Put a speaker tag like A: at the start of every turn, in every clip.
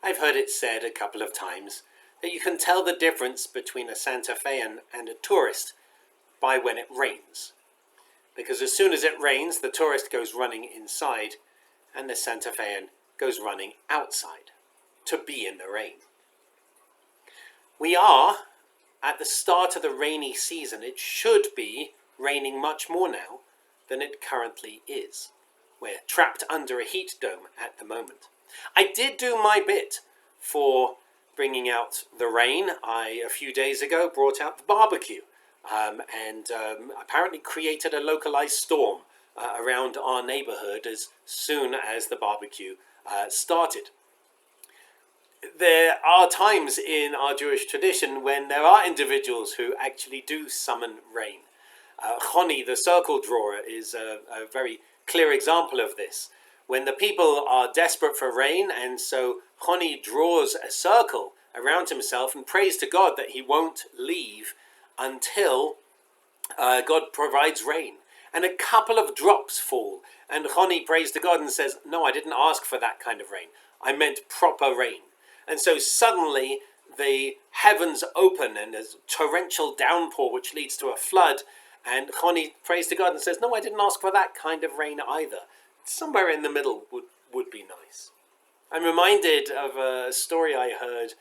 A: I've heard it said a couple of times that you can tell the difference between a Santa Fean and a tourist by when it rains. Because as soon as it rains, the tourist goes running inside and the Santa Fean goes running outside to be in the rain. We are at the start of the rainy season. It should be raining much more now than it currently is. We're trapped under a heat dome at the moment. I did do my bit for bringing out the rain. A few days ago, brought out the barbecue and apparently created a localized storm around our neighborhood as soon as the barbecue started. There are times in our Jewish tradition when there are individuals who actually do summon rain. Choni, the circle drawer, is a very clear example of this. When the people are desperate for rain, and so Choni draws a circle around himself and prays to God that he won't leave until God provides rain. And a couple of drops fall, and Choni prays to God and says, "No, I didn't ask for that kind of rain. I meant proper rain." And so suddenly the heavens open and there's torrential downpour which leads to a flood. And Choni prays to God and says, "No, I didn't ask for that kind of rain either." Somewhere in the middle would be nice. I'm reminded of a story I heard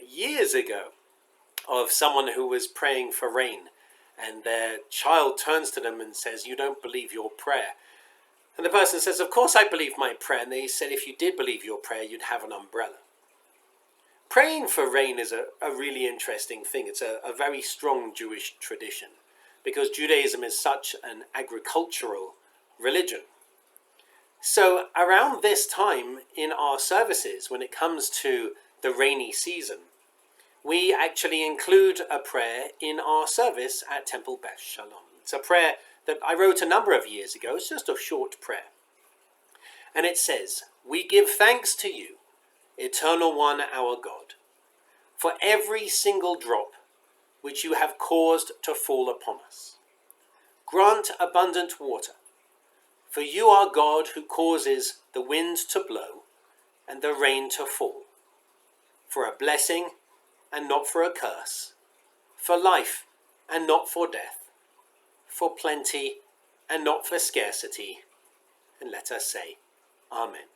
A: years ago of someone who was praying for rain. And their child turns to them and says, "You don't believe your prayer." And the person says, "Of course I believe my prayer." And they said, "If you did believe your prayer, you'd have an umbrella." Praying for rain is a really interesting thing. It's a very strong Jewish tradition because Judaism is such an agricultural religion. So around this time in our services, when it comes to the rainy season, we actually include a prayer in our service at Temple Beth Shalom. It's a prayer that I wrote a number of years ago. It's just a short prayer. And it says, "We give thanks to you, Eternal One, our God, for every single drop which you have caused to fall upon us. Grant abundant water, for you are God who causes the wind to blow and the rain to fall, for a blessing and not for a curse, for life and not for death, for plenty and not for scarcity." And let us say, Amen.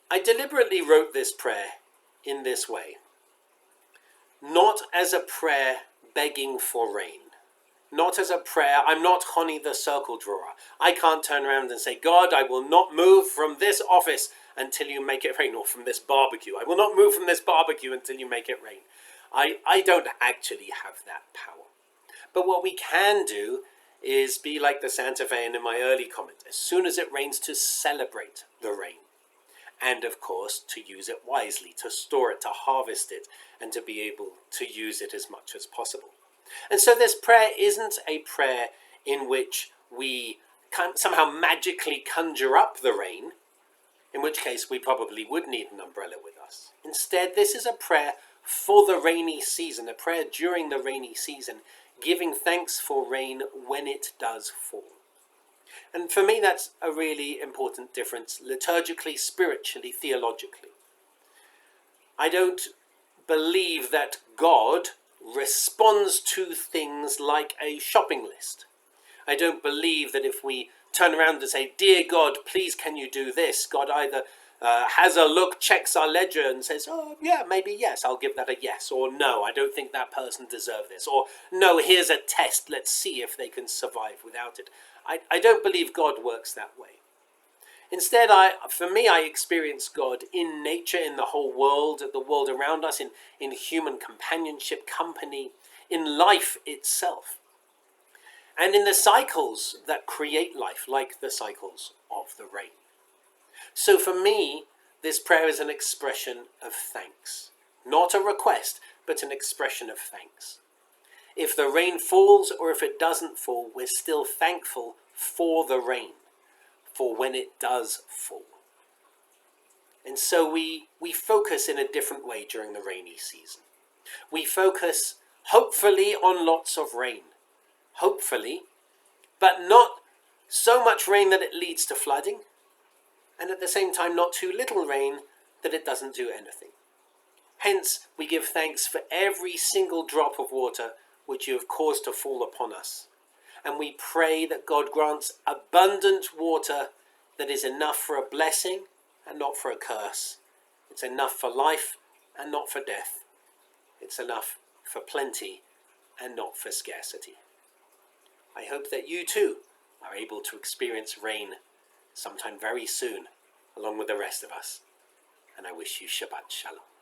A: I deliberately wrote this prayer in this way, not as a prayer begging for rain, not as a prayer. I'm not Choni the circle drawer. I can't turn around and say, "God, I will not move from this office until you make it rain," or from this barbecue. "I will not move from this barbecue until you make it rain." I don't actually have that power. But what we can do is be like the Santa Fe in my early comment. As soon as it rains, to celebrate the rain. And of course, to use it wisely, to store it, to harvest it, and to be able to use it as much as possible. And so this prayer isn't a prayer in which we can somehow magically conjure up the rain, in which case we probably would need an umbrella with us. Instead, this is a prayer for the rainy season, a prayer during the rainy season, giving thanks for rain when it does fall. And for me, that's a really important difference, liturgically, spiritually, theologically. I don't believe that God responds to things like a shopping list. I don't believe that if we turn around and say, "Dear God, please can you do this?" God either has a look, checks our ledger and says, "Oh yeah, maybe yes, I'll give that a yes," or "No, I don't think that person deserves this," or "No, here's a test, let's see if they can survive without it." I don't believe God works that way. Instead, for me, I experience God in nature, in the whole world, the world around us, in human companionship, company, in life itself, and in the cycles that create life, like the cycles of the rain. So for me, this prayer is an expression of thanks. Not a request, but an expression of thanks. If the rain falls or if it doesn't fall, we're still thankful for the rain, for when it does fall. And so we focus in a different way during the rainy season. We focus hopefully on lots of rain, hopefully, but not so much rain that it leads to flooding, and at the same time not too little rain that it doesn't do anything. Hence, we give thanks for every single drop of water which you have caused to fall upon us. And we pray that God grants abundant water that is enough for a blessing and not for a curse. It's enough for life and not for death. It's enough for plenty and not for scarcity. I hope that you too are able to experience rain sometime very soon, along with the rest of us. And I wish you Shabbat Shalom.